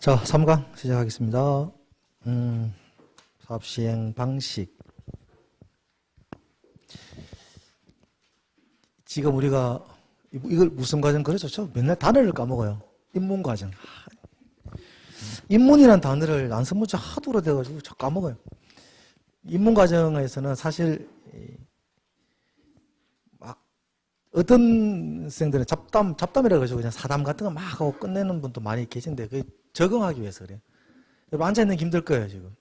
자, 3강 시작하겠습니다. 사업 시행 방식. 지금 우리가 이걸 무슨 과정 그랬었죠? 맨날 단어를 까먹어요. 입문 과정. 입문이라는 단어를 안 쓴 문자 하도 오래돼가지고 자꾸 까먹어요. 입문 과정에서는 사실 막 어떤 학생들은 잡담이라고 해가지고 그냥 사담 같은 거 막 하고 끝내는 분도 많이 계신데 그게 적응하기 위해서 그래요. 여러분 앉아있는 게 힘들 거예요, 지금.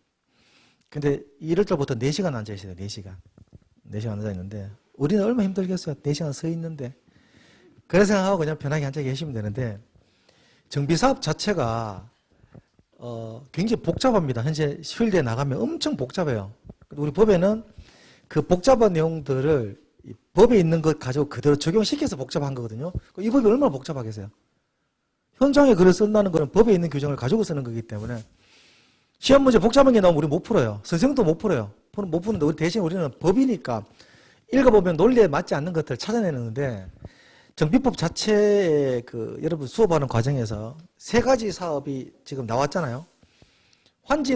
근데 이럴 때부터 4시간 앉아있어요, 4시간. 4시간 앉아있는데 우리는 얼마나 힘들겠어요, 4시간 서 있는데. 그래 생각하고 그냥 편하게 앉아 계시면 되는데 정비사업 자체가 굉장히 복잡합니다. 현재 필드에 나가면 엄청 복잡해요. 우리 법에는 그 복잡한 내용들을 법에 있는 것 가지고 그대로 적용시켜서 복잡한 거거든요. 이 법이 얼마나 복잡하겠어요. 현장에 글을 쓴다는 거는 법에 있는 규정을 가지고 쓰는 거기 때문에 시험 문제 복잡한 게 나오면 우리 못 풀어요. 선생도 못 풀어요. 못 푸는데 우리 대신 우리는 법이니까 읽어보면 논리에 맞지 않는 것들을 찾아내는데 정비법 자체에 여러분 수업하는 과정에서 3가지 사업이 지금 나왔잖아요. 환지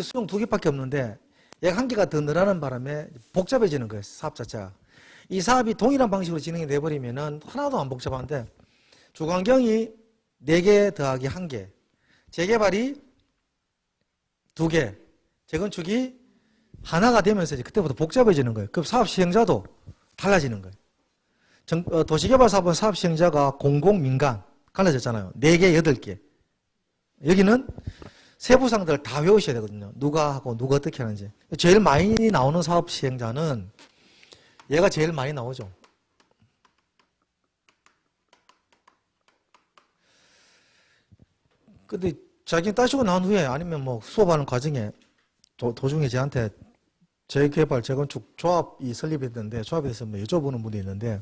수용 2개밖에 없는데 약 1개가 더 늘어나는 바람에 복잡해지는 거예요. 사업 자체가. 이 사업이 동일한 방식으로 진행이 돼버리면은 하나도 안 복잡한데 주관경이 4개 더하기 1개, 재개발이 2개, 재건축이 하나가 되면서 이제 그때부터 복잡해지는 거예요. 그럼 사업 시행자도 달라지는 거예요. 도시개발 사업은 사업 시행자가 공공, 민간 갈라졌잖아요. 4개, 8개. 여기는 세부상들을 다 외우셔야 되거든요. 누가 하고 누가 어떻게 하는지. 제일 많이 나오는 사업 시행자는 얘가 제일 많이 나오죠. 근데 자기는 따시고 난 후에 아니면 뭐 수업하는 과정에 도중에 저한테 재개발, 재건축 조합이 설립했는데 조합에 대해서 뭐 여쭤보는 분이 있는데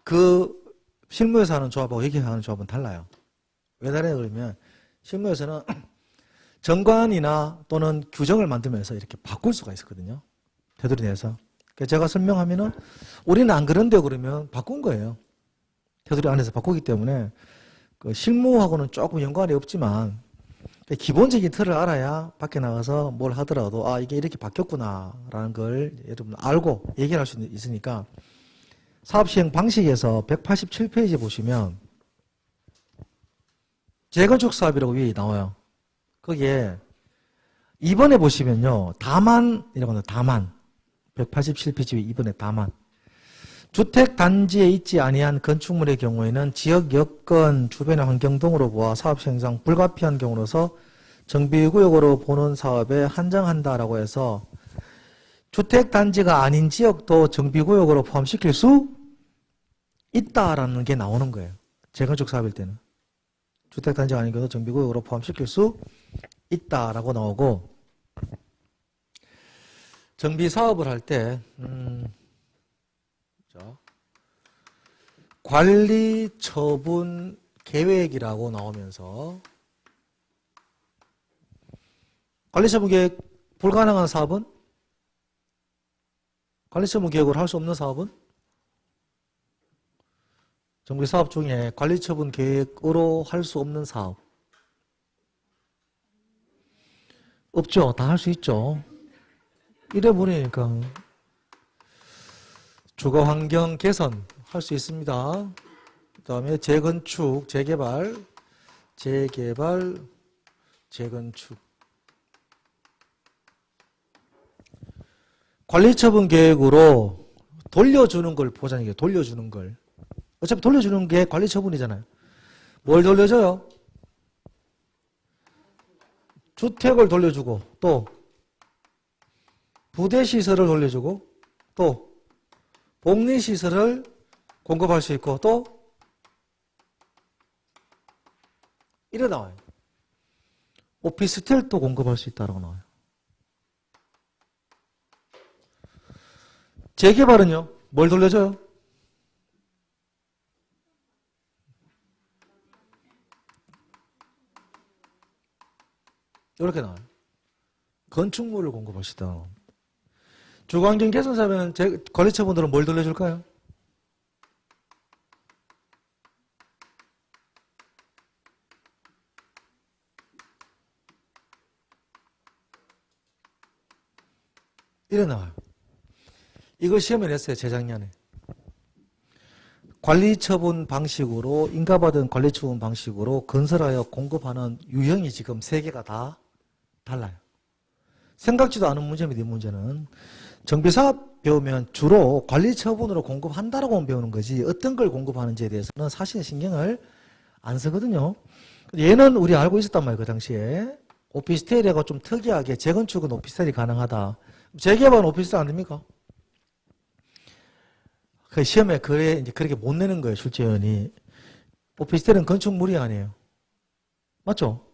그 실무에서 하는 조합하고 여기 하는 조합은 달라요. 왜 다르냐 그러면 실무에서는 정관이나 또는 규정을 만들면서 이렇게 바꿀 수가 있었거든요. 테두리 내에서. 제가 설명하면은 우리는 안 그런데 그러면 바꾼 거예요. 테두리 안에서 바꾸기 때문에 그 실무하고는 조금 연관이 없지만 기본적인 틀을 알아야 밖에 나가서 뭘 하더라도 아 이게 이렇게 바뀌었구나라는 걸 여러분 알고 얘기할 수 있으니까 사업시행 방식에서 187페이지 보시면 재건축 사업이라고 위에 나와요. 거기에 2번에 보시면요. 다만이라고 합니다. 다만. 187페이지 2번에 다만. 주택단지에 있지 아니한 건축물의 경우에는 지역 여건, 주변의 환경 등으로 보아 사업시행상 불가피한 경우로서 정비구역으로 보는 사업에 한정한다라고 해서 주택단지가 아닌 지역도 정비구역으로 포함시킬 수 있다라는 게 나오는 거예요. 재건축 사업일 때는. 주택단지가 아닌 경우도 정비구역으로 포함시킬 수 있다라고 나오고 정비사업을 할 때 관리처분 계획이라고 나오면서 관리처분 계획 불가능한 사업은? 관리처분 계획을 할 수 없는 사업은? 정비사업 중에 관리처분 계획으로 할 수 없는 사업 없죠. 다 할 수 있죠. 이래 보니까 주거환경 개선 할 수 있습니다. 그 다음에 재건축, 재개발, 재건축. 관리처분 계획으로 돌려주는 걸 보자는 게 돌려주는 걸. 어차피 돌려주는 게 관리처분이잖아요. 뭘 돌려줘요? 주택을 돌려주고 또 부대시설을 돌려주고 또 복리시설을 공급할 수 있고 또 이래 나와요. 오피스텔도 공급할 수 있다고 나와요. 재개발은요? 뭘 돌려줘요? 이렇게 나와요. 건축물을 공급할 수 있다. 주거환경 개선 사업에는 관리처분들은 뭘 돌려줄까요? 이래 나와요. 이걸 시험에 냈어요, 재작년에. 관리처분 방식으로, 인가받은 관리처분 방식으로 건설하여 공급하는 유형이 지금 3개가 다 달라요. 생각지도 않은 문제입니다, 이 문제는. 정비사업 배우면 주로 관리처분으로 공급한다라고 배우는 거지, 어떤 걸 공급하는지에 대해서는 사실 신경을 안 쓰거든요. 얘는 우리 알고 있었단 말이에요, 그 당시에. 오피스텔이가 좀 특이하게 재건축은 오피스텔이 가능하다. 재개발은 오피스텔 안 됩니까? 그 시험에 이제 그렇게 못 내는 거예요, 출제원이. 오피스텔은 건축물이 아니에요. 맞죠?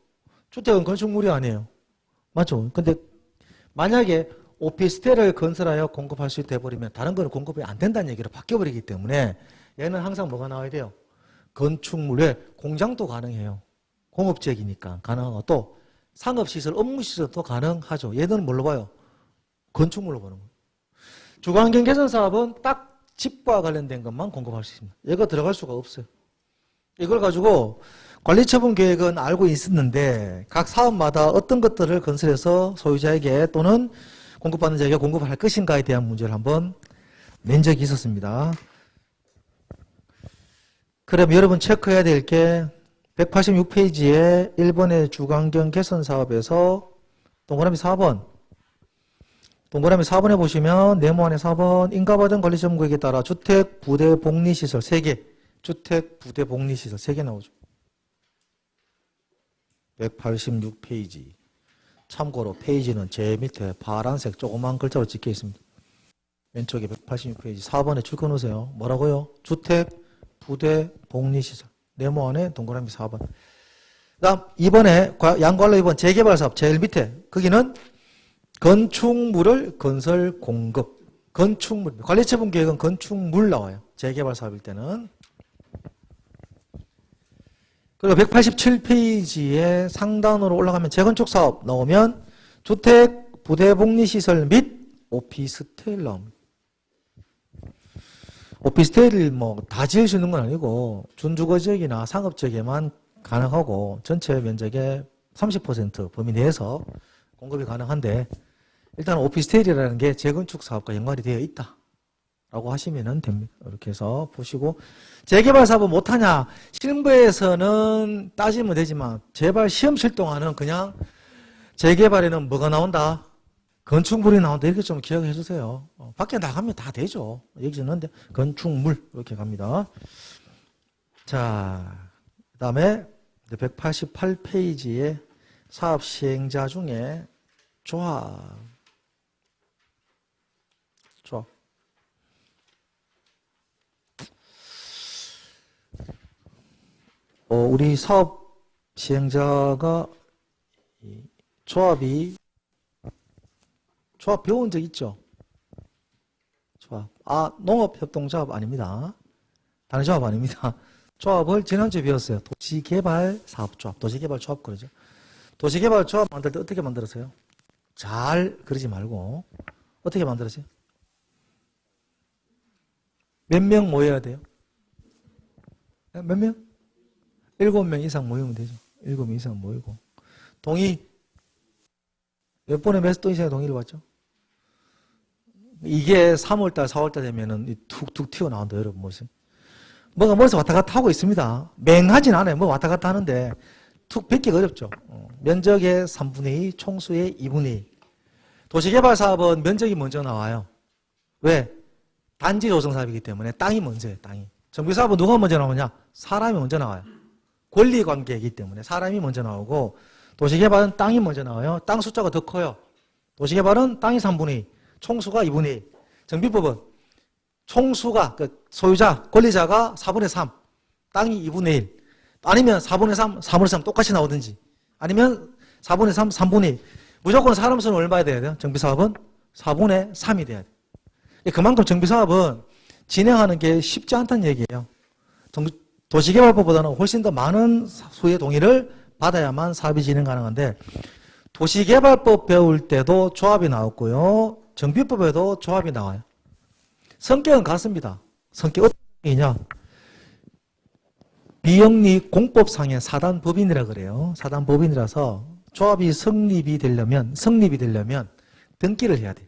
주택은 건축물이 아니에요. 맞죠? 근데 만약에 오피스텔을 건설하여 공급할 수 있게 돼버리면 다른 거는 공급이 안 된다는 얘기로 바뀌어버리기 때문에 얘는 항상 뭐가 나와야 돼요? 건축물에 공장도 가능해요. 공업지역이니까 가능하고, 또 상업시설, 업무시설도 가능하죠. 얘들은 뭘로 봐요? 건축물로 보는 거예요. 주거환경 개선 사업은 딱 집과 관련된 것만 공급할 수 있습니다. 얘가 들어갈 수가 없어요. 이걸 가지고 관리처분 계획은 알고 있었는데 각 사업마다 어떤 것들을 건설해서 소유자에게 또는 공급받는 자에게 공급할 것인가에 대한 문제를 한번 낸 적이 있었습니다. 그럼 여러분 체크해야 될 게 186페이지에 1번의 주거환경 개선 사업에서 동그라미 4번, 동그라미 4번에 보시면 네모 안에 4번 인가받은 관리처분 계획에 따라 주택, 부대, 복리시설 3개, 주택, 부대, 복리시설 3개 나오죠. 186페이지. 참고로 페이지는 제 밑에 파란색 조그만 글자로 찍혀 있습니다. 왼쪽에 186페이지 4번에 줄 끊으세요. 뭐라고요? 주택, 부대, 복리시설. 네모 안에 동그라미 4번. 그 다음 2번에 양관로 2번 재개발사업 제일 밑에 거기는 건축물을 건설 공급. 건축물. 관리처분 계획은 건축물 나와요. 재개발 사업일 때는. 그리고 187페이지에 상단으로 올라가면 재건축 사업 나오면 주택, 부대, 복리시설 및 오피스텔 나옵니다. 오피스텔을 뭐 다 지을 수 있는 건 아니고 준주거 지역이나 상업 지역에만 가능하고 전체 면적의 30% 범위 내에서 공급이 가능한데, 일단 오피스텔이라는 게 재건축 사업과 연관이 되어 있다라고 하시면 됩니다. 이렇게 해서 보시고, 재개발 사업은 못하냐? 실무에서는 따지면 되지만 제발 시험 칠 동안은 그냥 재개발에는 뭐가 나온다? 건축물이 나온다. 이렇게 좀 기억해 주세요. 밖에 나가면 다 되죠. 여기 있는데 건축물 이렇게 갑니다. 자, 그 다음에 188페이지에 사업 시행자 중에 조합. 우리 사업 시행자가 조합 배운 적 있죠? 조합. 농업협동조합 아닙니다. 다른 조합 아닙니다. 조합을 지난주에 배웠어요. 도시개발사업조합, 도시개발조합 그러죠. 도시개발조합 만들 때 어떻게 만들었어요? 잘 그러지 말고 어떻게 만들었어요? 몇 명 모여야 돼요? 몇 명? 7명 이상 모이면 되죠. 7명 이상 모이고. 동의? 몇 번에 몇 도 이상의 동의를 받죠? 이게 3월달, 4월달 되면은 툭툭 튀어나온다, 여러분, 무슨. 뭐가 머리에서 왔다 갔다 하고 있습니다. 맹하진 않아요. 뭐 왔다 갔다 하는데 툭 뱉기가 어렵죠. 면적의 3분의 2, 총수의 2분의 1. 도시개발 사업은 면적이 먼저 나와요. 왜? 단지 조성 사업이기 때문에 땅이 먼저예요, 땅이. 정비사업은 누가 먼저 나오냐? 사람이 먼저 나와요. 권리관계이기 때문에 사람이 먼저 나오고, 도시개발은 땅이 먼저 나와요. 땅 숫자가 더 커요. 도시개발은 땅이 3분의 2, 총수가 2분의 1. 정비법은 총수가, 소유자, 권리자가 4분의 3, 땅이 2분의 1. 아니면 4분의 3, 4분의 3 똑같이 나오든지. 아니면 4분의 3, 3분의 1. 무조건 사람 수는 얼마야 돼야 돼요? 정비사업은 4분의 3이 돼야 돼요. 그만큼 정비사업은 진행하는 게 쉽지 않다는 얘기예요. 도시개발법보다는 훨씬 더 많은 수의 동의를 받아야만 사업이 진행 가능한데, 도시개발법 배울 때도 조합이 나왔고요. 정비법에도 조합이 나와요. 성격은 같습니다. 성격 어떤 성격이냐? 비영리 공법상의 사단법인이라 그래요. 사단법인이라서 조합이 성립이 되려면 등기를 해야 돼요.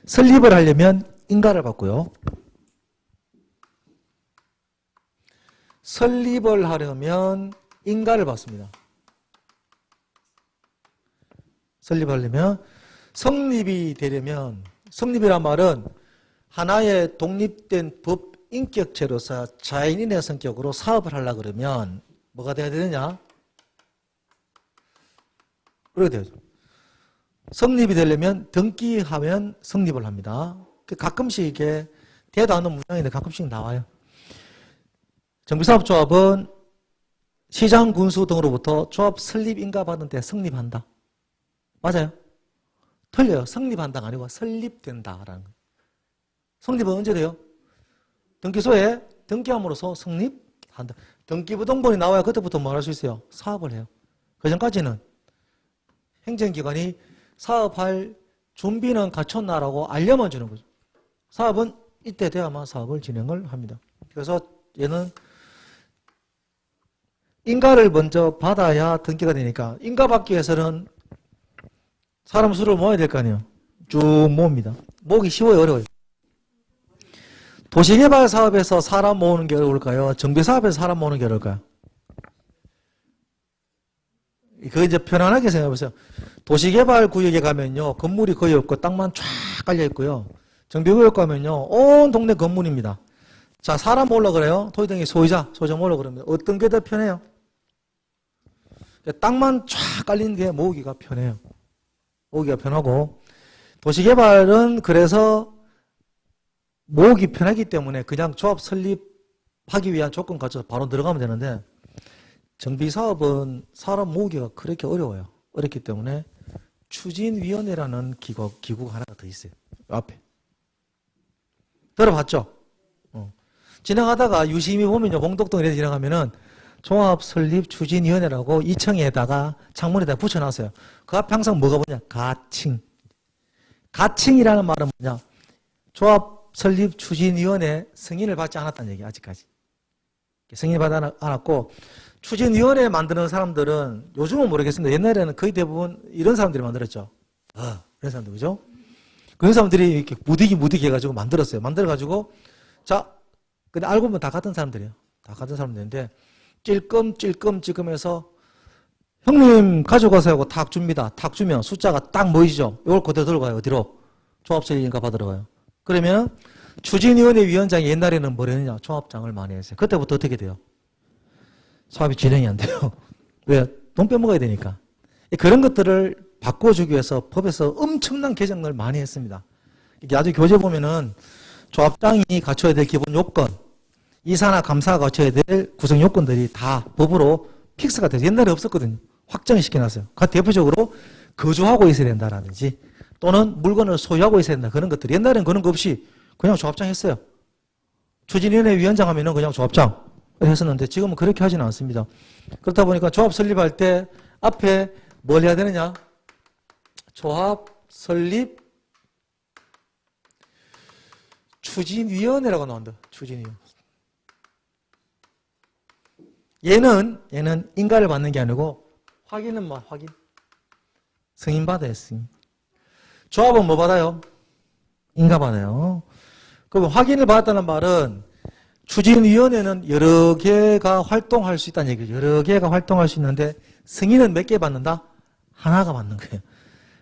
설립을 하려면 인가를 받고요. 설립을 하려면 인가를 받습니다. 설립하려면 성립이 되려면 성립이란 말은 하나의 독립된 법 인격체로서 자연인의 성격으로 사업을 하려고 그러면 뭐가 돼야 되느냐? 그렇게 되죠. 성립이 되려면 등기하면 성립을 합니다. 가끔씩 이게 대도 않는 문장인데 가끔씩 나와요. 정비사업조합은 시장 군수 등으로부터 조합 설립 인가 받은 때 성립한다. 맞아요? 틀려요. 성립한다가 아니고 설립된다라는 거예요. 성립은 언제 돼요? 등기소에 등기함으로써 성립한다. 등기부등본이 나와야 그때부터 뭘 할 수 있어요? 사업을 해요. 그 전까지는 행정기관이 사업할 준비는 갖췄나라고 알려만 주는 거죠. 사업은 이때 돼야만 사업을 진행을 합니다. 그래서 얘는 인가를 먼저 받아야 등기가 되니까 인가받기 위해서는 사람 수를 모아야 될 거 아니에요. 쭉 모읍니다. 모으기 쉬워요, 어려워요? 도시개발 사업에서 사람 모으는 게 어려울까요? 정비사업에서 사람 모으는 게 어려울까요? 그거 이제 편안하게 생각해보세요. 도시개발 구역에 가면요, 건물이 거의 없고 땅만 쫙 깔려있고요. 정비구역 가면요, 온 동네 건물입니다. 자, 사람 모으려고 그래요? 토지등기 소유자 모으려고 그러면 어떤 게 더 편해요? 땅만 쫙 깔리는 게 모으기가 편해요. 모으기가 편하고, 도시개발은 그래서 모으기 편하기 때문에 그냥 조합 설립하기 위한 조건 갖춰서 바로 들어가면 되는데, 정비사업은 사람 모으기가 그렇게 어려워요. 어렵기 때문에 추진위원회라는 기구가 하나가 더 있어요. 앞에. 들어봤죠? 진행하다가 유심히 보면요, 봉독동 이렇게 진행하면은 종합 설립 추진위원회라고 2층에다가 창문에다 붙여놨어요. 그 앞에 항상 뭐가 뭐냐? 가칭. 가칭이라는 말은 뭐냐? 조합 설립 추진위원회 승인을 받지 않았다는 얘기, 아직까지. 승인을 받지 않았고, 추진위원회 만드는 사람들은 요즘은 모르겠습니다. 옛날에는 거의 대부분 이런 사람들이 만들었죠. 이런 사람들, 그죠? 그런 사람들이 이렇게 무디기 해가지고 만들었어요. 만들어가지고, 자, 근데 알고 보면 다 같은 사람들이에요. 다 같은 사람들인데, 찔끔찔끔 해서, 형님 가져가세요 하고 탁 줍니다. 탁 주면 숫자가 딱 모이죠. 이걸 그대로 들어가요. 어디로? 조합설립인가 받으러 가요. 그러면, 추진위원회 위원장이 옛날에는 뭘 했느냐? 조합장을 많이 했어요. 그때부터 어떻게 돼요? 사업이 진행이 안 돼요. 왜? 돈 빼먹어야 되니까. 그런 것들을 바꿔주기 위해서 법에서 엄청난 개정을 많이 했습니다. 나중에 교재 보면은 조합장이 갖춰야 될 기본 요건, 이사나 감사가 갖춰야 될 구성 요건들이 다 법으로 픽스가 돼서 옛날에 없었거든요. 확정을 시켜놨어요. 대표적으로 거주하고 있어야 된다라든지 또는 물건을 소유하고 있어야 된다. 그런 것들. 옛날에는 그런 거 없이 그냥 조합장 했어요. 추진위원회 위원장 하면은 그냥 조합장 했었는데 지금은 그렇게 하지는 않습니다. 그렇다 보니까 조합 설립할 때 앞에 뭘 해야 되느냐? 조합 설립 추진위원회라고 나온다. 추진위원회. 얘는 인가를 받는 게 아니고 확인은 뭐 확인. 승인 받아야 승인. 조합은 뭐 받아요? 인가 받아요. 그럼 확인을 받았다는 말은 추진위원회는 여러 개가 활동할 수 있다는 얘기죠. 여러 개가 활동할 수 있는데 승인은 몇 개 받는다? 하나가 받는 거예요.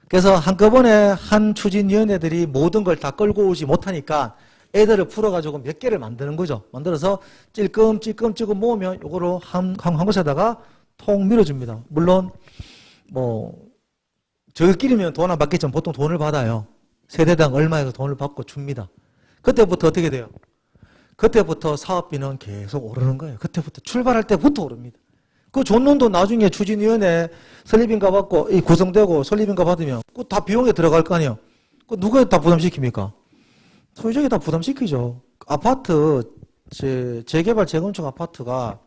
그래서 한꺼번에 한 추진위원회들이 모든 걸 다 끌고 오지 못하니까 애들을 풀어가지고 몇 개를 만드는 거죠. 만들어서 찔끔찔끔 모으면 이거로 한 곳에다가 통 밀어줍니다. 물론 저희끼리면 돈 안 받겠지만 보통 돈을 받아요. 세대당 얼마에서 돈을 받고 줍니다. 그때부터 어떻게 돼요? 그때부터 사업비는 계속 오르는 거예요. 그때부터 출발할 때부터 오릅니다. 그 줬는 돈 나중에 추진위원회 설립인가 받고 구성되고 설립인가 받으면 그 다 비용에 들어갈 거 아니에요. 그 누가 다 부담시킵니까? 소유주에게 다 부담시키죠. 아파트 재개발 재건축 아파트가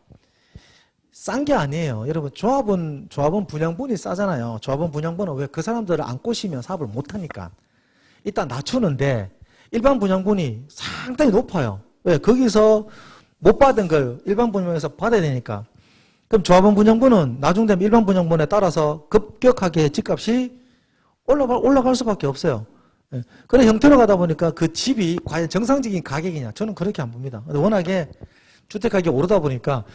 싼 게 아니에요. 여러분 조합은 분양분이 싸잖아요. 조합은 분양분은 왜? 그 사람들을 안 꼬시면 사업을 못하니까 일단 낮추는데 일반 분양분이 상당히 높아요. 왜? 거기서 못 받은 걸 일반 분양에서 받아야 되니까. 그럼 조합원 분양분은 나중 되면 일반 분양분에 따라서 급격하게 집값이 올라갈 수밖에 없어요. 예. 그런 형태로 가다 보니까 그 집이 과연 정상적인 가격이냐? 저는 그렇게 안 봅니다. 근데 워낙에 주택가격이 오르다 보니까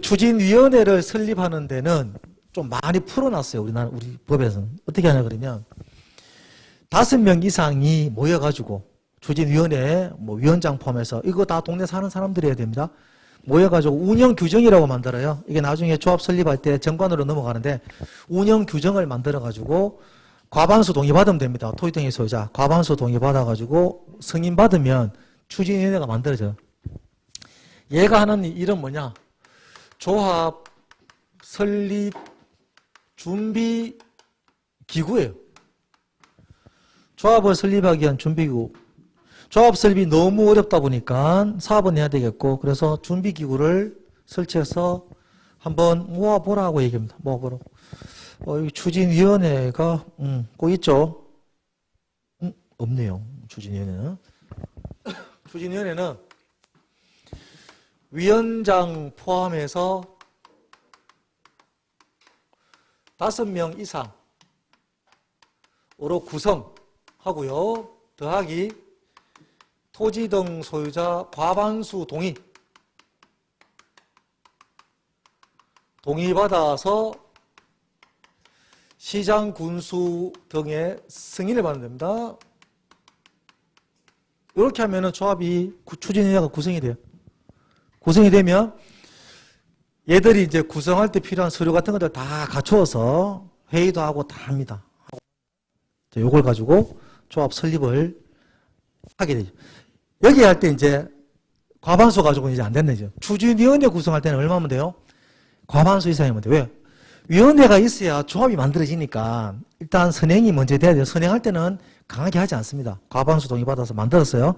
추진위원회를 설립하는 데는 좀 많이 풀어놨어요. 우리 법에서는. 어떻게 하냐 그러면 5명 이상이 모여가지고 추진위원회 뭐 위원장 포함해서 이거 다 동네 사는 사람들이 해야 됩니다. 모여가지고 운영 규정이라고 만들어요. 이게 나중에 조합 설립할 때 정관으로 넘어가는데 운영 규정을 만들어가지고 과반수 동의받으면 됩니다. 토지등기 소유자 과반수 동의받아가지고 승인받으면 추진위원회가 만들어져요. 얘가 하는 일은 뭐냐? 조합 설립 준비 기구예요. 조합을 설립하기 위한 준비기구. 조합 설립이 너무 어렵다 보니까 사업은 해야 되겠고, 그래서 준비기구를 설치해서 한번 모아보라고 얘기합니다. 모아보라고. 여기 추진위원회가, 꼭 있죠? 없네요. 추진위원회는. 추진위원회는 위원장 포함해서 5명 이상으로 구성하고요. 더하기 토지 등 소유자 과반수 동의받아서 시장 군수 등의 승인을 받으면 됩니다. 이렇게 하면은 조합이 추진위원회가 구성이 돼요. 구성이 되면 얘들이 이제 구성할 때 필요한 서류 같은 것들 다 갖추어서 회의도 하고 다 합니다. 요걸 가지고 조합 설립을 하게 되죠. 여기 할 때 이제 과반수 가지고 이제 안 된다죠. 추진위원회 구성할 때는 얼마면 돼요? 과반수 이상이면 돼요. 왜? 위원회가 있어야 조합이 만들어지니까 일단 선행이 먼저 돼야 돼요. 선행할 때는 강하게 하지 않습니다. 과반수 동의받아서 만들었어요.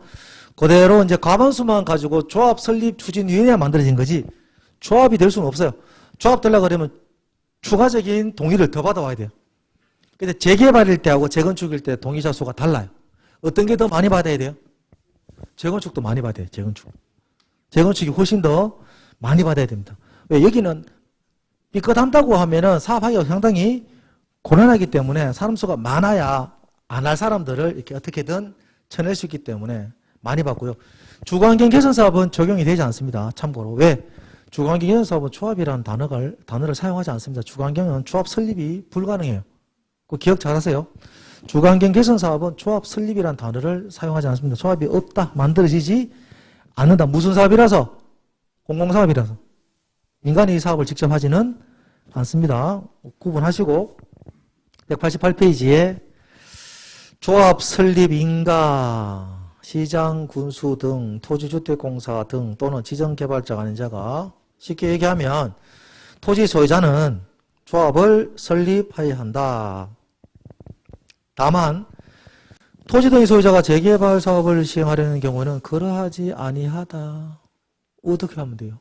그대로 이제 과반수만 가지고 조합 설립 추진위원회가 만들어진 거지 조합이 될 수는 없어요. 조합 되려고 그러면 추가적인 동의를 더 받아와야 돼요. 근데 재개발일 때하고 재건축일 때 동의자 수가 달라요. 어떤 게 더 많이 받아야 돼요? 재건축도 많이 받아야 돼요. 재건축이 훨씬 더 많이 받아야 됩니다. 왜? 여기는 삐끗한다고 하면은 사업하기가 상당히 곤란하기 때문에 사람 수가 많아야 안 할 사람들을 이렇게 어떻게든 쳐낼 수 있기 때문에 많이 받고요. 주거환경 개선 사업은 적용이 되지 않습니다. 참고로. 왜? 주거환경 개선 사업은 조합이라는 단어를 사용하지 않습니다. 주거환경은 조합 설립이 불가능해요. 그 기억 잘하세요. 주거환경 개선 사업은 조합 설립이라는 단어를 사용하지 않습니다. 조합이 없다, 만들어지지 않는다. 무슨 사업이라서? 공공사업이라서. 민간이 이 사업을 직접 하지는 않습니다. 구분하시고 188페이지에 조합 설립 인가, 시장, 군수 등 토지주택공사 등 또는 지정개발자가 아닌 자가 쉽게 얘기하면 토지 소유자는 조합을 설립해야 한다. 다만 토지 등의 소유자가 재개발 사업을 시행하려는 경우는 그러하지 아니하다. 어떻게 하면 돼요?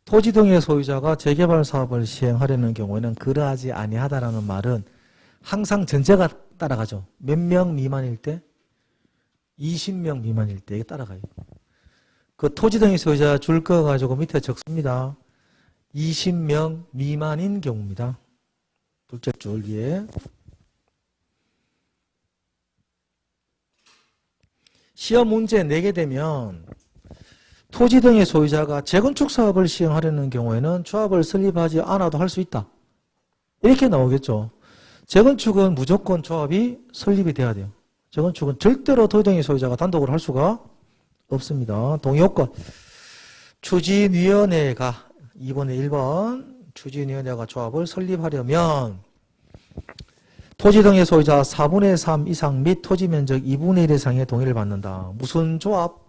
토지 등의 소유자가 재개발 사업을 시행하려는 경우에는 그러하지 아니하다라는 말은 항상 전제가 따라가죠. 몇 명 미만일 때? 20명 미만일 때 이게 따라가요. 그 토지 등의 소유자 줄 거 가지고 밑에 적습니다. 20명 미만인 경우입니다. 둘째 줄 위에. 시험 문제 내게 되면 토지 등의 소유자가 재건축 사업을 시행하려는 경우에는 조합을 설립하지 않아도 할 수 있다. 이렇게 나오겠죠. 재건축은 무조건 조합이 설립이 돼야 돼요. 재건축은 절대로 토지 등의 소유자가 단독으로 할 수가 없습니다. 동의요건. 추진위원회가 2번에 1번 추진위원회가 조합을 설립하려면 토지 등의 소유자 4분의 3 이상 및 토지 면적 2분의 1 이상의 동의를 받는다. 무슨 조합?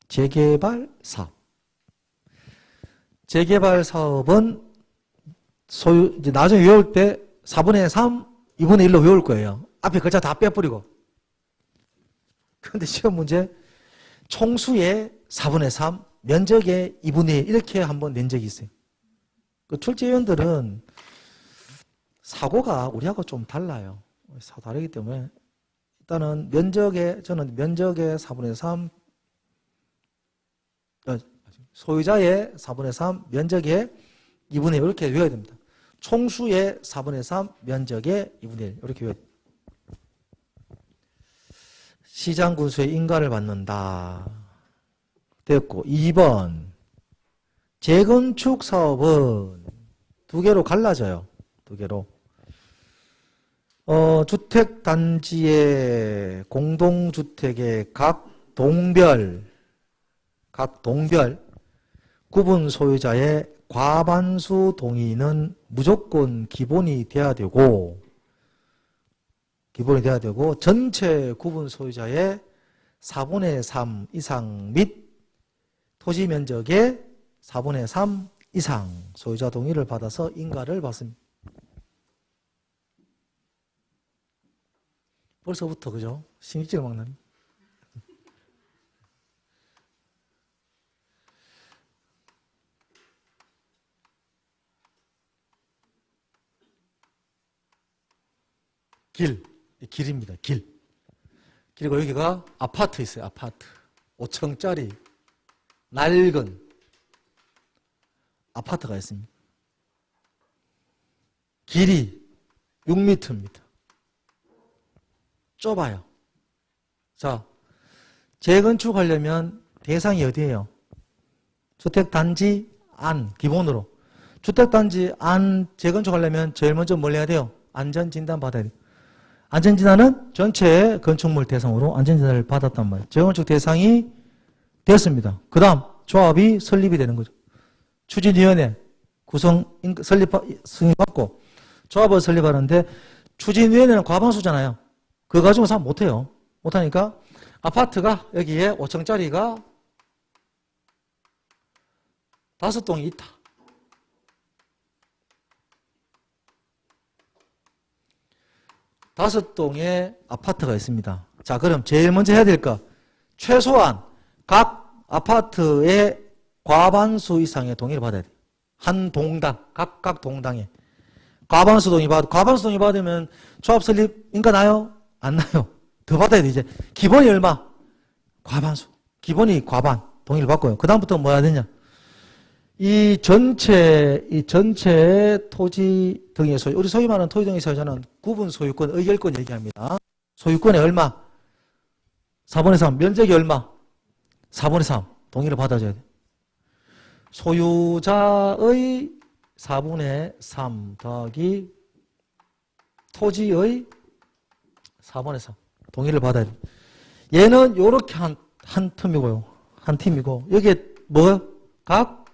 재개발 사업. 재개발 사업은 이제 나중에 외울 때 4분의 3, 2분의 1로 외울 거예요. 앞에 글자 다 빼버리고. 그런데 시험 문제 총수의 4분의 3, 면적의 2분의 1 이렇게 한번 낸 적이 있어요. 그 출제위원들은 사고가 우리하고 좀 달라요. 다르기 때문에 일단은 저는 면적의 4분의 3, 소유자의 4분의 3, 면적의 2분의 1 이렇게 외워야 됩니다. 총수의 4분의 3, 면적의 2분의 1. 이렇게 외워. 시장 군수의 인가를 받는다. 됐고, 2번. 재건축 사업은 두 개로 갈라져요. 두 개로. 주택단지의 공동주택의 각 동별 구분 소유자의 과반수 동의는 무조건 기본이 돼야 되고 전체 구분 소유자의 4분의 3 이상 및 토지 면적의 4분의 3 이상 소유자 동의를 받아서 인가를 받습니다. 벌써부터 그죠? 신경질 막 나네. 길입니다. 길. 그리고 여기가 아파트 있어요. 아파트. 5층짜리 낡은 아파트가 있습니다. 길이 6m입니다. 좁아요. 자, 재건축하려면 대상이 어디예요? 주택단지 안, 기본으로. 주택단지 안 재건축하려면 제일 먼저 뭘 해야 돼요? 안전진단 받아야 돼요. 안전진단은 전체 건축물 대상으로 안전진단을 받았단 말이에요. 재건축 대상이 됐습니다. 그 다음 조합이 설립이 되는 거죠. 추진위원회 승인받고 조합을 설립하는데 추진위원회는 과반수잖아요. 그거 가지고 사업 못해요. 못하니까 아파트가 여기에 5층짜리가 5동이 있다. 다섯 동의 아파트가 있습니다. 자, 그럼 제일 먼저 해야 될 거, 최소한 각 아파트의 과반수 이상의 동의를 받아야 돼요. 한 동당, 각각 동당에. 과반수 동의 받으면 조합 설립 인가 나요? 안 나요? 더 받아야 돼, 이제. 기본이 얼마? 과반수. 기본이 과반. 동의를 받고요. 그다음부터 뭐 해야 되냐? 이 전체 토지 등의 소유, 우리 소위 말하는 토지 등의 소유자는 구분 소유권, 의결권 얘기합니다. 소유권의 얼마? 4분의 3. 면적이 얼마? 4분의 3. 동의를 받아줘야 돼. 소유자의 4분의 3 더하기 토지의 4분의 3. 동의를 받아야 돼. 얘는 요렇게 한 틈이고요. 한 팀이고, 여기에 뭐? 각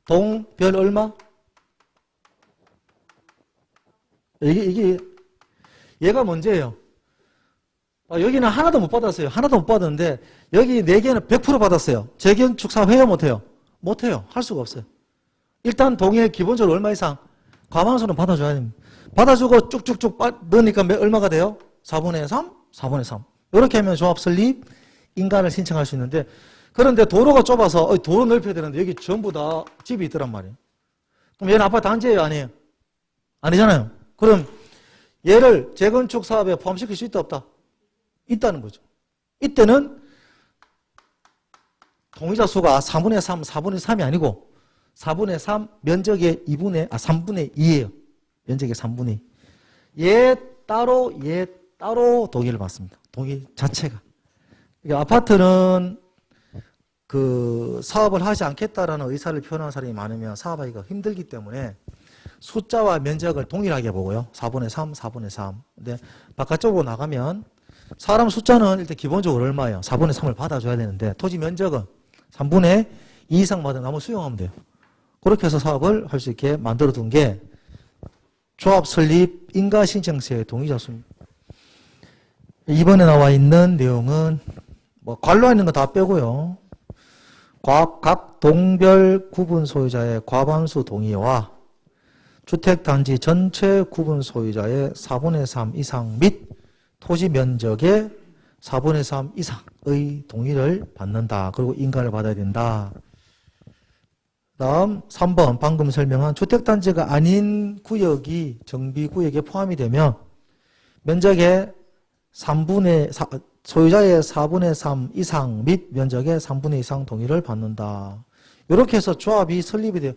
동별 얼마? 이게 얘가 문제예요. 여기는 하나도 못 받았어요. 하나도 못 받았는데 여기 4개는 100% 받았어요. 재건축 사업 해요, 못해요? 못해요. 할 수가 없어요. 일단 동의에 기본적으로 얼마 이상? 과반수는 받아줘야 됩니다. 받아주고 쭉쭉쭉 넣으니까 얼마가 돼요? 4분의 3? 4분의 3. 이렇게 하면 조합 설립, 인가를 신청할 수 있는데, 그런데 도로가 좁아서 도로 넓혀야 되는데 여기 전부 다 집이 있더란 말이에요. 그럼 얘는 아파트 단지예요, 아니에요? 아니잖아요. 그럼 얘를 재건축 사업에 포함시킬 수 있다, 없다? 있다는 거죠. 이때는 동의자 수가 4분의 3, 4분의 3이 아니고 4분의 3 면적의 3분의 2예요. 면적의 3분의 2. 얘 따로 동의를 받습니다. 동의 자체가. 그러니까 아파트는 그 사업을 하지 않겠다라는 의사를 표현하는 사람이 많으면 사업하기가 힘들기 때문에 숫자와 면적을 동일하게 보고요. 4분의 3, 4분의 3. 근데 바깥쪽으로 나가면 사람 숫자는 일단 기본적으로 얼마예요? 4분의 3을 받아줘야 되는데 토지 면적은 3분의 2 이상 받으면 나무 수용하면 돼요. 그렇게 해서 사업을 할 수 있게 만들어둔 게 조합 설립 인가 신청서의 동의자 수입니다. 이번에 나와 있는 내용은 뭐 관로에 있는 거 다 빼고요. 각 동별 구분 소유자의 과반수 동의와 주택단지 전체 구분 소유자의 4분의 3 이상 및 토지 면적의 4분의 3 이상의 동의를 받는다. 그리고 인가를 받아야 된다. 다음 3번 방금 설명한 주택단지가 아닌 구역이 정비구역에 포함이 되면 면적의 소유자의 4분의 3 이상 및 면적의 3분의 2 이상 동의를 받는다. 이렇게 해서 조합이 설립이 돼요.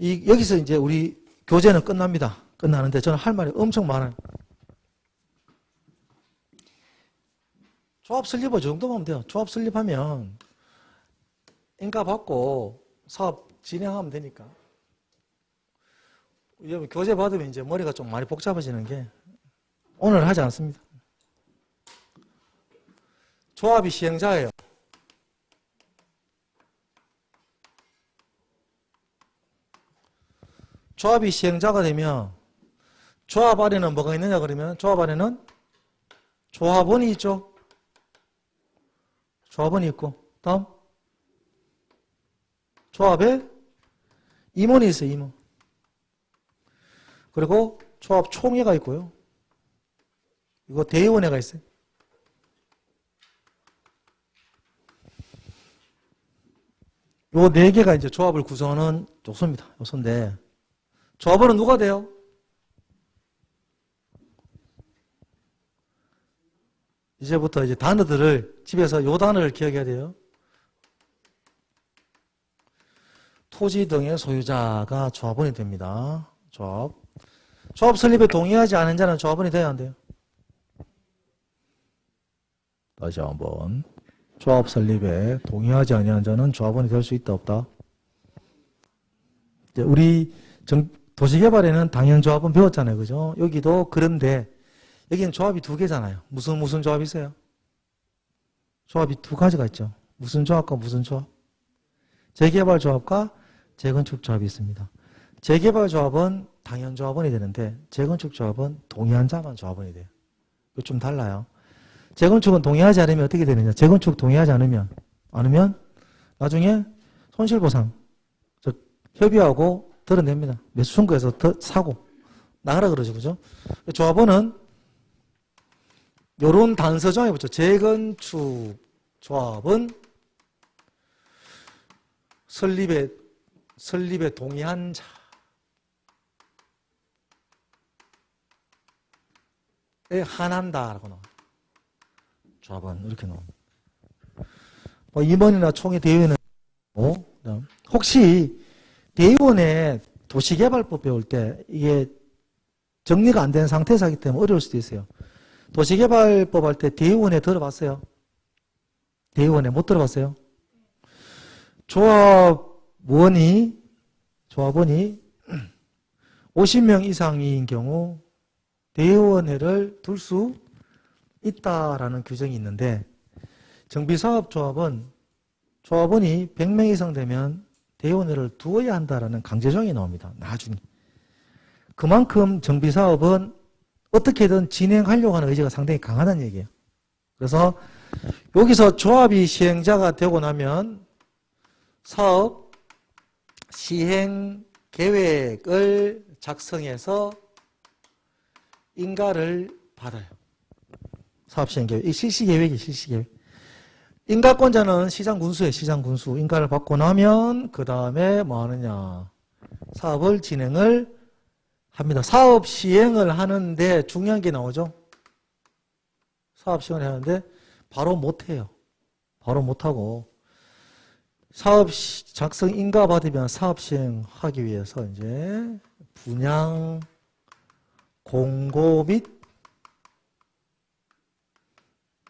여기서 이제 우리 교재는 끝납니다. 끝나는데 저는 할 말이 엄청 많아요. 조합 설립을 저 정도만 하면 돼요. 조합 설립하면 인가 받고 사업 진행하면 되니까. 여러분 교재 받으면 이제 머리가 좀 많이 복잡해지는 게 오늘 하지 않습니다. 조합이 시행자예요. 조합이 시행자가 되면 조합 아래는 뭐가 있느냐 그러면 조합 아래는 조합원이 있죠. 조합원이 있고 다음 조합에 임원이 있어요. 임원. 그리고 조합 총회가 있고요. 이거 대의원회가 있어요. 요 네 개가 이제 조합을 구성하는 요소입니다. 요소인데 조합원은 누가 돼요? 이제부터 이제 단어들을 집에서 요 단어를 기억해야 돼요. 토지 등의 소유자가 조합원이 됩니다. 조합 설립에 동의하지 않은 자는 조합원이 돼야 안 돼요. 다시 한번. 조합 설립에 동의하지 아니하는 자는 조합원이 될 수 있다 없다. 이제 우리 도시개발에는 당연조합은 배웠잖아요. 그죠? 여기도 그런데 여기는 조합이 두 개잖아요. 무슨 조합이 있어요? 조합이 두 가지가 있죠. 무슨 조합과 무슨 조합? 재개발조합과 재건축조합이 있습니다. 재개발조합은 당연조합원이 되는데 재건축조합은 동의한 자만 조합원이 돼요. 이거 좀 달라요. 재건축은 동의하지 않으면 어떻게 되느냐? 재건축 동의하지 않으면 나중에 손실보상 즉 협의하고 드러냅니다. 매수 청구해서 더 사고 나가라 그러죠. 그죠? 조합원은 요런 단서 정해보죠. 재건축 조합은 설립에 동의한 자에 한한다라고 나와요. 조합은 이렇게 나옵니다. 임원이나 총회 대의원은 혹시 대의원에 도시개발법 배울 때 이게 정리가 안 된 상태에서 하기 때문에 어려울 수도 있어요. 도시개발법 할 때 대의원에 들어봤어요? 대의원에 못 들어봤어요? 조합원이 50명 이상인 경우 대의원회를 둘 수 있다라는 규정이 있는데 정비사업조합은 조합원이 100명 이상 되면 대의원회를 두어야 한다라는 강제조항이 나옵니다. 나중에. 그만큼 정비사업은 어떻게든 진행하려고 하는 의지가 상당히 강하다는 얘기예요. 그래서 여기서 조합이 시행자가 되고 나면 사업 시행 계획을 작성해서 인가를 받아요. 사업 시행 계획. 이 실시 계획이 실시 계획. 인가권자는 시장군수예요. 시장군수. 인가를 받고 나면 그 다음에 뭐 하느냐. 사업을 진행을 합니다. 사업 시행을 하는데 중요한 게 나오죠. 사업 시행을 하는데 바로 못해요. 바로 못하고 사업 작성 인가 받으면 사업 시행하기 위해서 이제 분양 공고 및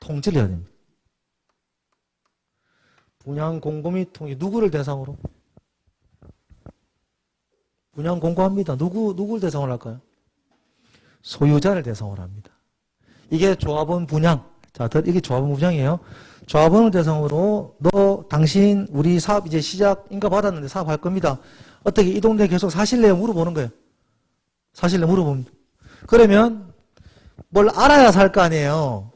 통지를 해야 됩니다. 분양 공고 및 통지 누구를 대상으로? 분양 공고합니다. 누구를 대상으로 할까요? 소유자를 대상으로 합니다. 이게 조합원 분양. 자, 이게 조합원 분양이에요. 조합원을 대상으로 당신 우리 사업 이제 시작 인가 받았는데 사업할 겁니다. 어떻게 이 동네 계속 사실래요? 물어보는 거예요. 사실래 물어봅니다. 그러면 뭘 알아야 살 거 아니에요.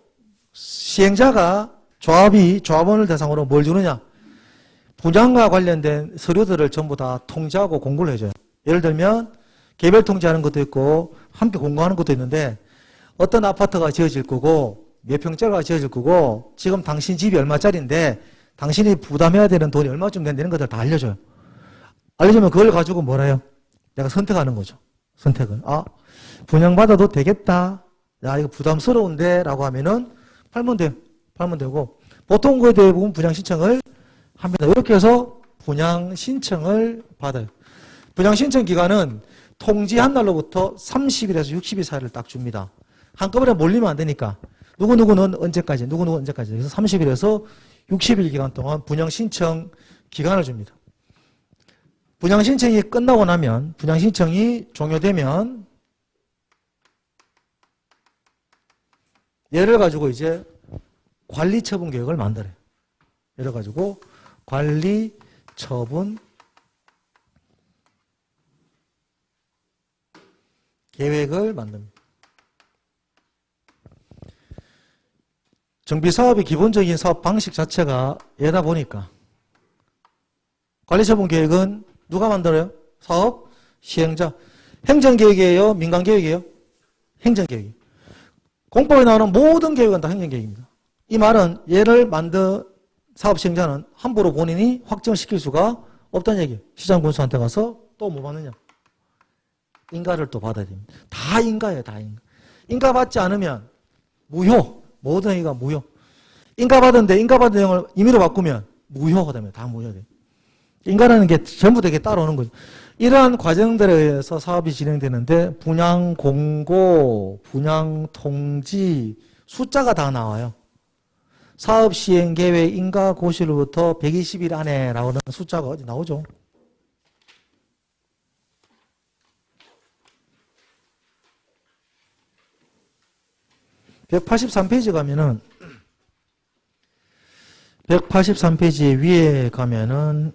시행자가 조합원을 대상으로 뭘 주느냐? 분양과 관련된 서류들을 전부 다 통지하고 공고를 해줘요. 예를 들면 개별 통지하는 것도 있고 함께 공고하는 것도 있는데 어떤 아파트가 지어질 거고 몇 평짜리가 지어질 거고 지금 당신 집이 얼마짜리인데 당신이 부담해야 되는 돈이 얼마쯤 된다는 것들 다 알려줘요. 알려주면 그걸 가지고 뭐라 해요? 내가 선택하는 거죠. 선택을. 분양받아도 되겠다. 야, 이거 부담스러운데 라고 하면은 팔면 돼요. 팔면 되고 보통 거에 대부분 분양 신청을 합니다. 이렇게 해서 분양 신청을 받아요. 분양 신청 기간은 통지한 날로부터 30일에서 60일 사이를 딱 줍니다. 한꺼번에 몰리면 안 되니까 누구누구는 언제까지, 누구누구 언제까지. 그래서 30일에서 60일 기간 동안 분양 신청 기간을 줍니다. 분양 신청이 끝나고 나면, 분양 신청이 종료되면 얘를 가지고 이제 관리 처분 계획을 만들어요. 얘를 가지고 관리 처분 계획을 만듭니다. 정비사업의 기본적인 사업 방식 자체가 얘다 보니까 관리처분 계획은 누가 만들어요? 사업 시행자. 행정계획이에요? 민간계획이에요? 행정계획이에요. 공법에 나오는 모든 계획은 다 행정계획입니다. 이 말은 얘를 만든 사업 시행자는 함부로 본인이 확정시킬 수가 없다는 얘기예요. 시장군수한테 가서 또 뭐 받느냐? 인가를 또 받아야 됩니다. 다 인가예요, 다 인가. 인가 받지 않으면 무효. 모든 행위가 무효. 인가 받은데 인가 받은 내용을 임의로 바꾸면 무효가 됩니다. 다 무효돼요. 인가라는 게 전부 되게 따라오는 거죠. 이러한 과정들에 의해서 사업이 진행되는데 분양 공고, 분양 통지, 숫자가 다 나와요. 사업 시행 계획 인가 고시로부터 120일 안에 나오는 숫자가 어디 나오죠? (183페이지) 가면은 183페이지 위에 가면은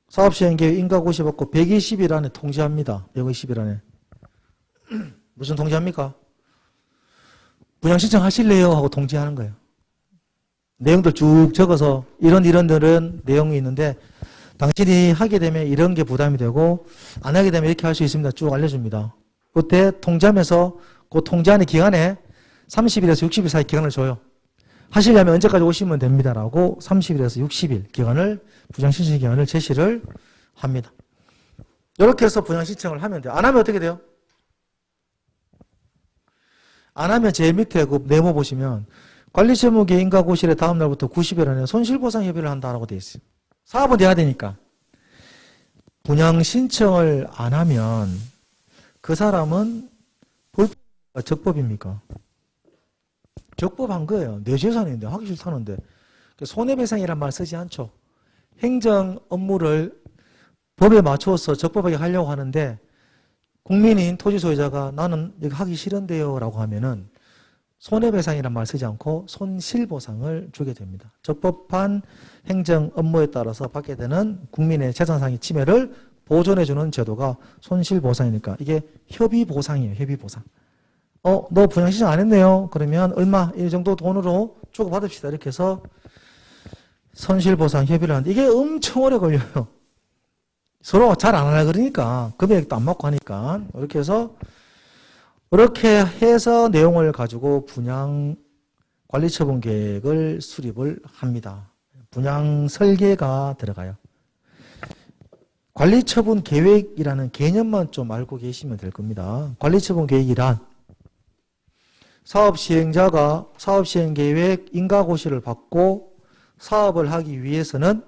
사업시행계획 인가고시 받고 120일 안에 통지합니다. 120일 안에. 무슨 통지합니까? 분양 신청하실래요? 하고 통지하는 거예요. 내용들 쭉 적어서 이런 내용이 있는데 당신이 하게 되면 이런 게 부담이 되고 안 하게 되면 이렇게 할 수 있습니다. 쭉 알려줍니다. 그때 통지하면서 그 통지하는 기간에 30일에서 60일 사이 기간을 줘요. 하시려면 언제까지 오시면 됩니다라고 30일에서 60일 기간을, 분양신청 기간을 제시를 합니다. 이렇게 해서 분양신청을 하면 돼요. 안 하면 어떻게 돼요? 안 하면 제일 밑에 그 네모 보시면 관리처분계획 인가고시의 다음 날부터 90일 안에 손실보상협의를 한다라고 되어 있어요. 사업은 돼야 되니까. 분양신청을 안 하면 그 사람은 적법입니까? 적법한 거예요. 내 재산인데 하기 싫다는데. 손해배상이란 말 쓰지 않죠. 행정 업무를 법에 맞춰서 적법하게 하려고 하는데 국민인 토지 소유자가 나는 여기 하기 싫은데요 라고 하면은 손해배상이란 말 쓰지 않고 손실보상을 주게 됩니다. 적법한 행정 업무에 따라서 받게 되는 국민의 재산상의 침해를 보존해주는 제도가 손실보상이니까 이게 협의보상이에요. 협의보상. 너 분양신청 안 했네요. 그러면 얼마 이 정도 돈으로 주고받읍시다. 이렇게 해서 손실보상 협의를 하는데 이게 엄청 오래 걸려요. 서로 잘 안 하려 그러니까 금액도 안 맞고 하니까 이렇게 해서 내용을 가지고 분양 관리처분 계획을 수립을 합니다. 분양 설계가 들어가요. 관리처분 계획이라는 개념만 좀 알고 계시면 될 겁니다. 관리처분 계획이란 사업 시행자가 사업 시행 계획 인가고시를 받고 사업을 하기 위해서는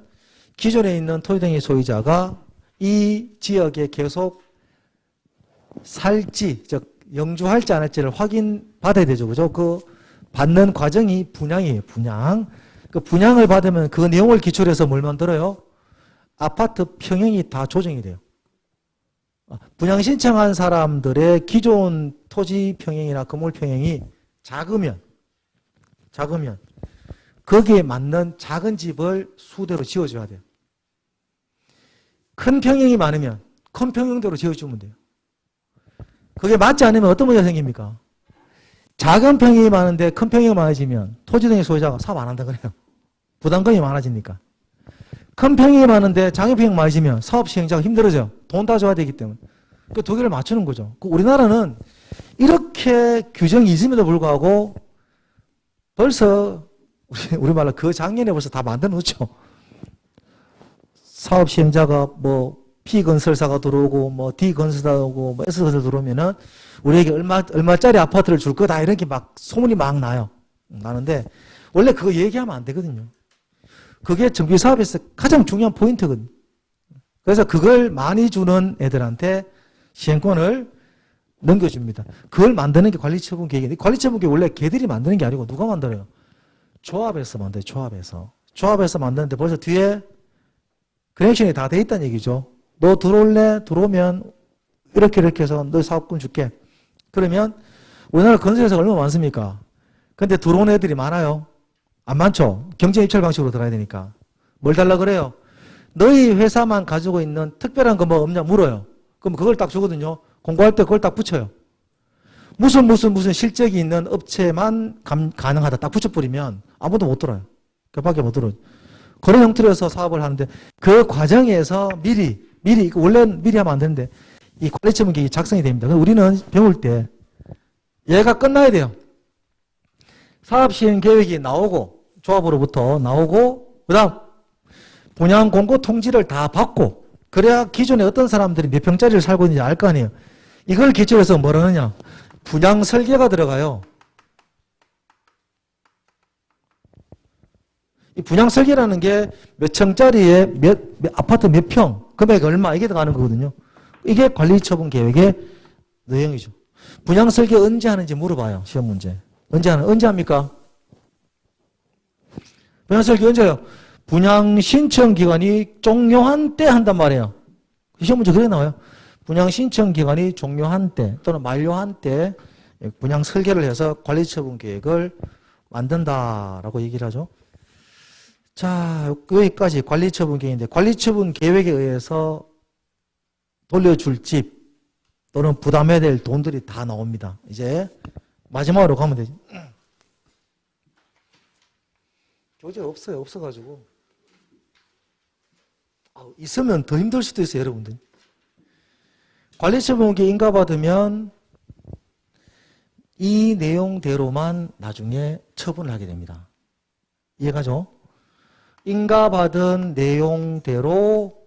기존에 있는 토지등기 소유자가 이 지역에 계속 살지, 즉 영주할지 안 할지를 확인받아야 되죠. 그죠? 그 받는 과정이 분양이에요. 분양. 그 분양을 받으면 그 내용을 기초로 해서 뭘 만들어요? 아파트 평형이 다 조정이 돼요. 분양 신청한 사람들의 기존 토지 평형이나 건물 평형이 작으면 거기에 맞는 작은 집을 수대로 지어줘야 돼요. 큰 평형이 많으면 큰 평형대로 지어주면 돼요. 그게 맞지 않으면 어떤 문제가 생깁니까? 작은 평형이 많은데 큰 평형이 많아지면 토지등기 소유자가 사업 안 한다 그래요. 부담금이 많아지니까. 큰 평형이 많은데 작은 평형이 많아지면 사업 시행자가 힘들어져요. 돈 다 줘야 되기 때문에. 그 두 개를 맞추는 거죠. 우리나라는 이렇게 규정이 있음에도 불구하고 벌써 우리말로 그 작년에 벌써 다 만들어 놓죠. 사업 시행자가 뭐 P건설사가 들어오고 뭐 D건설사가 오고 뭐 S건설 들어오면은 우리에게 얼마짜리 아파트를 줄 거다 이렇게 막 소문이 막 나는데 원래 그거 얘기하면 안 되거든요. 그게 정비사업에서 가장 중요한 포인트거든요. 그래서 그걸 많이 주는 애들한테 시행권을 넘겨줍니다. 그걸 만드는 게 관리처분 계획인데, 관리처분 계획 원래 걔들이 만드는 게 아니고 누가 만들어요? 조합에서 만들어요. 조합에서 만드는데 벌써 뒤에 커넥션이 다 돼 있다는 얘기죠. 너 들어올래? 들어오면 이렇게 해서 너 사업권 줄게. 그러면 우리나라 건설회사가 얼마나 많습니까? 근데 들어온 애들이 많아요. 안 많죠? 경쟁 입찰 방식으로 들어야 되니까. 뭘 달라 그래요? 너희 회사만 가지고 있는 특별한 거 뭐 없냐 물어요. 그럼 그걸 딱 주거든요. 공고할 때 그걸 딱 붙여요. 무슨 실적이 있는 업체만 가능하다 딱 붙여버리면 아무도 못 들어요. 그 밖에 못 들어요. 그런 형태로 해서 사업을 하는데 그 과정에서 미리 원래는 미리 하면 안 되는데 이 관리처분 계획이 작성이 됩니다. 우리는 배울 때 얘가 끝나야 돼요. 사업 시행 계획이 나오고 조합으로부터 나오고 그다음 분양 공고 통지를 다 받고 그래야 기존에 어떤 사람들이 몇 평짜리를 살고 있는지 알 거 아니에요. 이걸 기초로 해서 뭘 하느냐. 분양 설계가 들어가요. 이 분양 설계라는 게 몇 층짜리에 몇 아파트 몇 평, 금액 얼마 이게 들어가는 거거든요. 이게 관리처분 계획의 내용이죠. 분양 설계 언제 하는지 물어봐요. 시험 문제. 언제 합니까? 분양 설계 언제 해요? 분양 신청 기간이 종료한 때 한단 말이에요. 시험 문제 그렇게 나와요. 분양 신청 기간이 종료한 때 또는 만료한 때 분양 설계를 해서 관리처분 계획을 만든다라고 얘기를 하죠. 자, 여기까지 관리처분 계획인데 관리처분 계획에 의해서 돌려줄 집 또는 부담해야 될 돈들이 다 나옵니다. 이제 마지막으로 가면 되지. 교재 없어요. 없어가지고. 있으면 더 힘들 수도 있어요, 여러분들. 관리처분 계획 인가받으면 이 내용대로만 나중에 처분을 하게 됩니다. 이해가죠? 인가받은 내용대로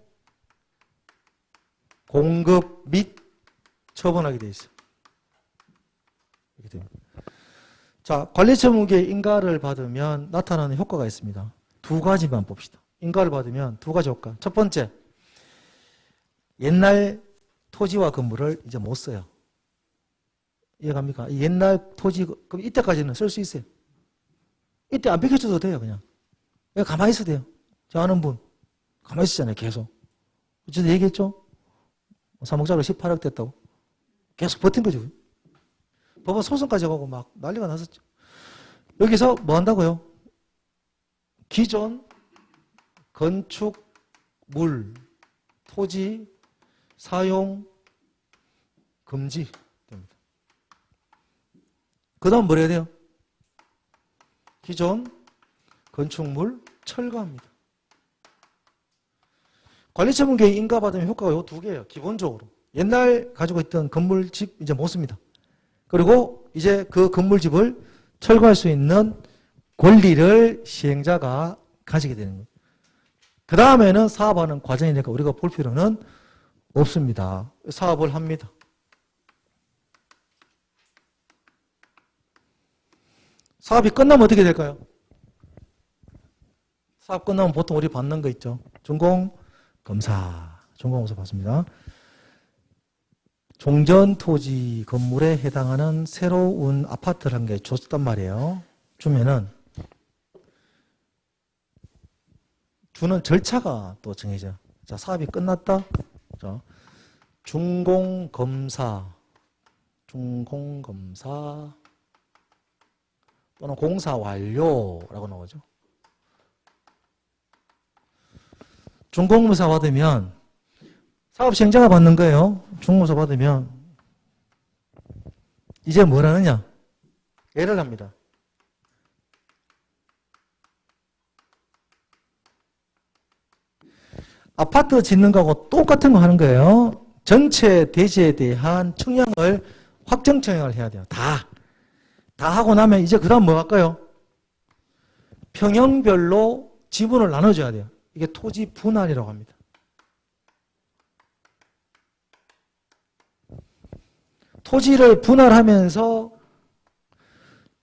공급 및 처분하게 되어 있어요. 이렇게 됩니다. 자, 관리처분 계획 인가를 받으면 나타나는 효과가 있습니다. 두 가지만 봅시다. 인가를 받으면 두 가지 효과. 첫 번째, 옛날 토지와 건물을 이제 못 써요. 이해갑니까? 옛날 토지, 그럼 이때까지는 쓸 수 있어요. 이때 안 비켜줘도 돼요, 그냥. 가만히 있어도 돼요. 저 아는 분, 가만히 있었잖아요, 계속. 저도 얘기했죠? 3억짜리 18억 됐다고. 계속 버틴 거죠. 법원 소송까지 가고 막 난리가 났었죠. 여기서 뭐 한다고요? 기존 건축, 물, 토지, 사용, 금지 됩니다. 그 다음 뭘 해야 돼요? 기존 건축물 철거합니다. 관리처분 계획 인가받으면 효과가 요 두 개예요. 기본적으로. 옛날 가지고 있던 건물 집 이제 못 씁니다. 그리고 이제 그 건물집을 철거할 수 있는 권리를 시행자가 가지게 되는 거예요. 그 다음에는 사업하는 과정이니까 우리가 볼 필요는 없습니다. 사업을 합니다. 사업이 끝나면 어떻게 될까요? 사업 끝나면 보통 우리 받는 거 있죠. 준공검사. 준공검사 받습니다. 종전 토지 건물에 해당하는 새로운 아파트를 한 개 줬단 말이에요. 주면은 주는 절차가 또 정해져. 자, 사업이 끝났다. 자, 준공검사 또는 공사 완료라고 나오죠. 준공검사 받으면 사업 시행자가 받는 거예요. 준공검사 받으면 이제 뭘 하느냐? 예를 합니다. 아파트 짓는 거하고 똑같은 거 하는 거예요. 전체 대지에 대한 청약을 확정 청약을 해야 돼요. 다 하고 나면 이제 그 다음 뭐 할까요? 평형별로 지분을 나눠줘야 돼요. 이게 토지 분할이라고 합니다. 토지를 분할하면서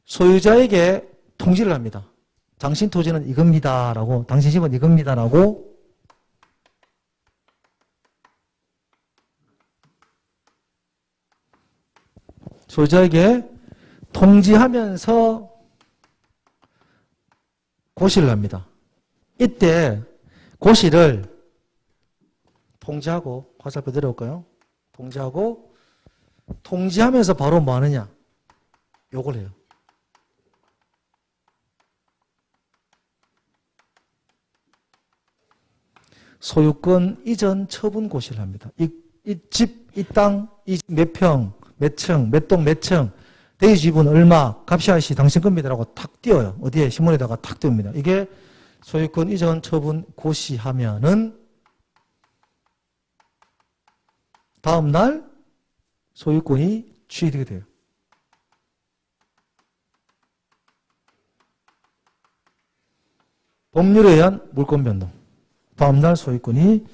소유자에게 통지를 합니다. 당신 토지는 이겁니다라고, 당신 집은 이겁니다라고 소유자에게 통지하면서 고시를 합니다. 이때 고시를 통지하고 화살표 내려올까요? 통지하고 통지하면서 바로 뭐 하느냐? 요걸 해요. 소유권 이전 처분 고시를 합니다. 이 집, 이 땅, 이 몇 평, 몇 층, 몇 동, 몇 층, 대지 지분 얼마, 값이 아시 당신 겁니다라고 탁 띄워요. 어디에? 신문에다가 탁 띄웁니다. 이게 소유권 이전 처분 고시하면은 다음날 소유권이 취득이 돼요. 법률에 의한 물권 변동. 다음날 소유권이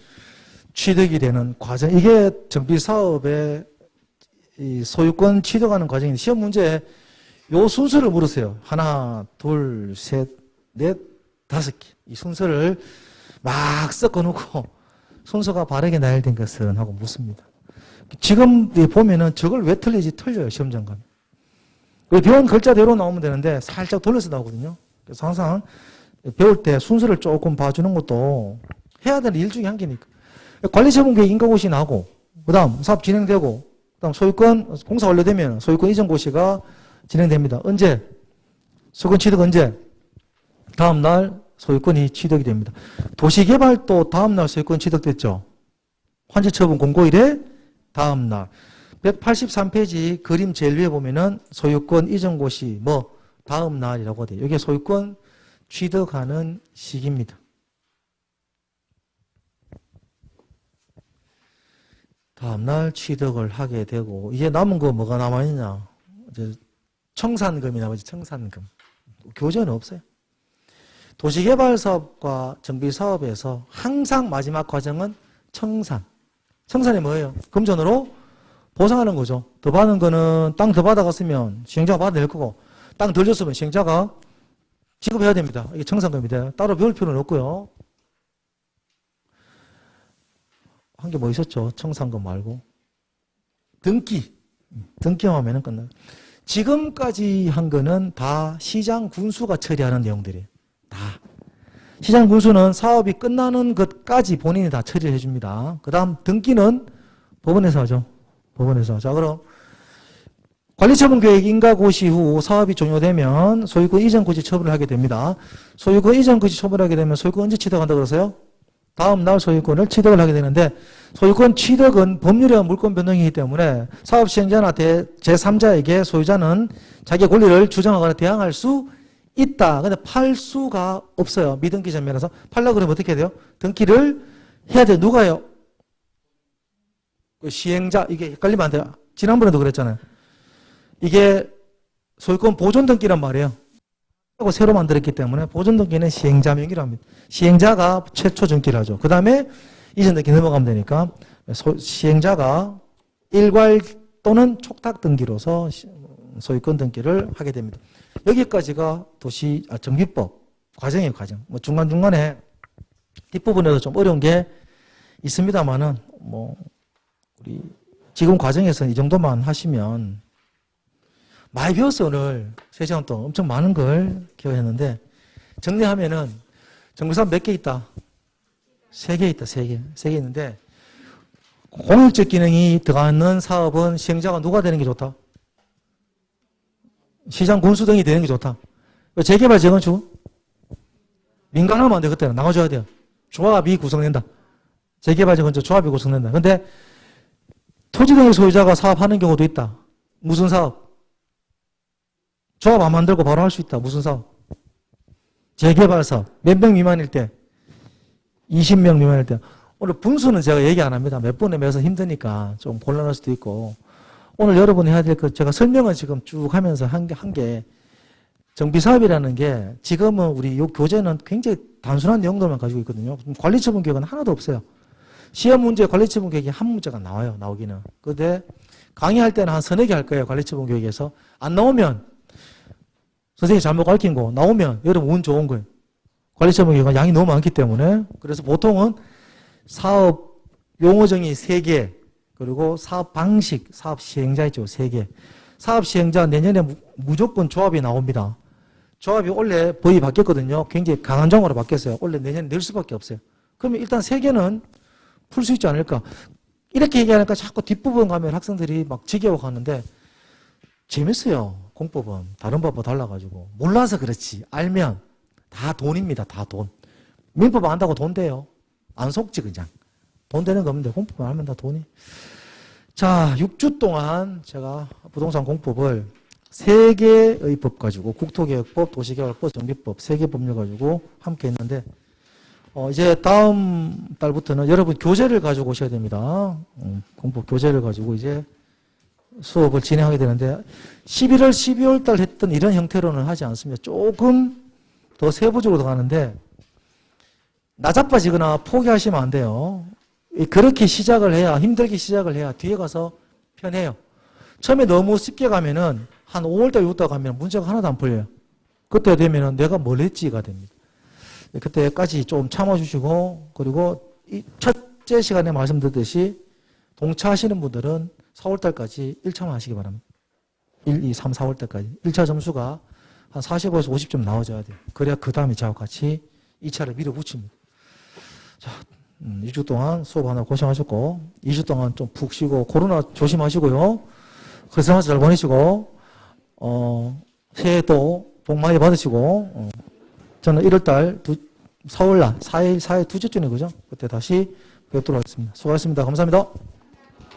취득이 되는 과정. 이게 정비사업의 이 소유권 취득하는 과정인데 시험 문제에 요 순서를 물으세요. 하나, 둘, 셋, 넷, 다섯 개. 이 순서를 막 섞어놓고 순서가 바르게 나열된 것은 하고 묻습니다. 지금 보면은 저걸 왜 틀리지? 틀려요. 시험장 가면. 배운 글자대로 나오면 되는데 살짝 돌려서 나오거든요. 그래서 항상 배울 때 순서를 조금 봐주는 것도 해야 될 일 중에 한 개니까. 관리처분계획 인가고시 나고, 그 다음 사업 진행되고, 그 다음 소유권, 공사 완료되면 소유권 이전 고시가 진행됩니다. 언제? 소유권 취득 언제? 다음날 소유권이 취득이 됩니다. 도시개발도 다음날 소유권 취득됐죠. 환지처분 공고일에 다음날. 183페이지 그림 제일 위에 보면은 소유권 이전 고시, 뭐, 다음날이라고 돼요. 이게 소유권 취득하는 시기입니다. 다음날 취득을 하게 되고, 이제 남은 거 뭐가 남아있냐? 이제 청산금이 나머지 청산금. 교재는 없어요. 도시개발 사업과 정비 사업에서 항상 마지막 과정은 청산. 청산이 뭐예요? 금전으로 보상하는 거죠. 더 받은 거는 땅 더 받아갔으면 시행자가 받아낼 거고, 땅 덜 줬으면 시행자가 지급해야 됩니다. 이게 청산금입니다. 따로 배울 필요는 없고요. 한 게 뭐 있었죠? 청산금 말고. 등기. 등기만 하면 끝나요. 지금까지 한 거는 다 시장 군수가 처리하는 내용들이에요. 다. 시장 군수는 사업이 끝나는 것까지 본인이 다 처리를 해줍니다. 그 다음 등기는 법원에서 하죠. 법원에서. 자, 그럼 관리처분 계획 인가고시 후 사업이 종료되면 소유권 이전 고시 처분을 하게 됩니다. 소유권 이전 고시 처분을 하게 되면 소유권 언제 취득한다고 그러세요? 다음 날 소유권을 취득을 하게 되는데 소유권 취득은 법률에 의한 물권 변동이기 때문에 사업 시행자나 제3자에게 소유자는 자기의 권리를 주장하거나 대항할 수 있다. 근데 팔 수가 없어요. 미등기 전면에서. 팔려고 그러면 어떻게 해야 돼요? 등기를 해야 돼요. 누가요? 그 시행자. 이게 헷갈리면 안 돼요. 지난번에도 그랬잖아요. 이게 소유권 보존 등기란 말이에요. 새로 만들었기 때문에 보존 등기는 시행자 명의로 합니다. 시행자가 최초 등기를 하죠. 그 다음에 이전 등기 넘어가면 되니까 시행자가 일괄 또는 촉탁 등기로서 소유권 등기를 하게 됩니다. 여기까지가 정비법 과정이에요, 과정. 뭐 중간중간에 뒷부분에도 좀 어려운 게 있습니다만은 우리 지금 과정에서는 이 정도만 하시면 많이 배웠어. 오늘 3시간 동안 엄청 많은 걸 기억했는데 정리하면은 정비사업 몇 개 있다? 3개 있다. 3개. 3개 있는데 공익적 기능이 들어가는 사업은 시행자가 누가 되는 게 좋다? 시장 군수 등이 되는 게 좋다. 재개발 재건축 민간하면 안 돼. 그때는 나가줘야 돼요. 조합이 구성된다. 재개발 재건축 조합이 구성된다. 근데 토지 등의 소유자가 사업하는 경우도 있다. 무슨 사업? 조합 안 만들고 바로 할 수 있다. 무슨 사업? 재개발 사업. 몇 명 미만일 때? 20명 미만일 때. 오늘 분수는 제가 얘기 안 합니다. 몇 분에 매서 힘드니까 좀 곤란할 수도 있고. 오늘 여러분이 해야 될 것, 제가 설명을 지금 쭉 하면서 한 게, 정비사업이라는 게 지금은 우리 요 교재는 굉장히 단순한 내용들만 가지고 있거든요. 관리처분 계획은 하나도 없어요. 시험 문제 관리처분 계획이 한 문제가 나와요. 나오기는. 근데 강의할 때는 한 3-4개 할 거예요. 관리처분 계획에서. 안 나오면 선생님이 잘못 가르친 거 나오면 여러분 운 좋은 거예요. 관리처분 계획은 양이 너무 많기 때문에. 그래서 보통은 사업 용어 정의 3개, 그리고 사업 방식, 사업 시행자 있죠. 3개. 사업 시행자 내년에 무조건 조합이 나옵니다. 조합이 원래 법이 바뀌었거든요. 굉장히 강한 정으로 바뀌었어요. 원래 내년에 낼 수밖에 없어요. 그러면 일단 세 개는 풀 수 있지 않을까. 이렇게 얘기하니까 자꾸 뒷부분 가면 학생들이 막 지겨워하는데 재밌어요. 공법은 다른 법과 달라가지고 몰라서 그렇지. 알면 다 돈입니다. 다 돈. 민법 안 한다고 돈 돼요. 안 속지 그냥. 돈 되는 거 없는데 공법만 알면 다 돈이. 자, 6주 동안 제가 부동산 공법을 3개의 법 가지고 국토개혁법, 도시개발법, 정비법 3개 법률 가지고 함께 했는데 이제 다음 달부터는 여러분 교재를 가지고 오셔야 됩니다. 공법 교재를 가지고 이제 수업을 진행하게 되는데 11월, 12월 달 했던 이런 형태로는 하지 않습니다. 조금 더 세부적으로 가는데 나자빠지거나 포기하시면 안 돼요. 그렇게 시작을 해야, 힘들게 시작을 해야 뒤에 가서 편해요. 처음에 너무 쉽게 가면은 한 5월달, 6월달 가면 문제가 하나도 안 풀려요. 그때 되면은 내가 뭘 했지가 됩니다. 그때까지 좀 참아주시고, 그리고 이 첫째 시간에 말씀드렸듯이 동차하시는 분들은 4월달까지 1차만 하시기 바랍니다. 1, 2, 3, 4월달까지. 1차 점수가 한 45에서 50점 나와줘야 돼요. 그래야 그 다음에 저하고 같이 2차를 밀어붙입니다. 자, 2주 동안 수업 하나 고생하셨고, 2주 동안 좀 푹 쉬고, 코로나 조심하시고요. 크리스마스 잘 보내시고, 새해도 복 많이 받으시고, 저는 1월달, 4월날, 4일 두째쯤에 그죠? 그때 다시 뵙도록 하겠습니다. 수고하셨습니다. 감사합니다.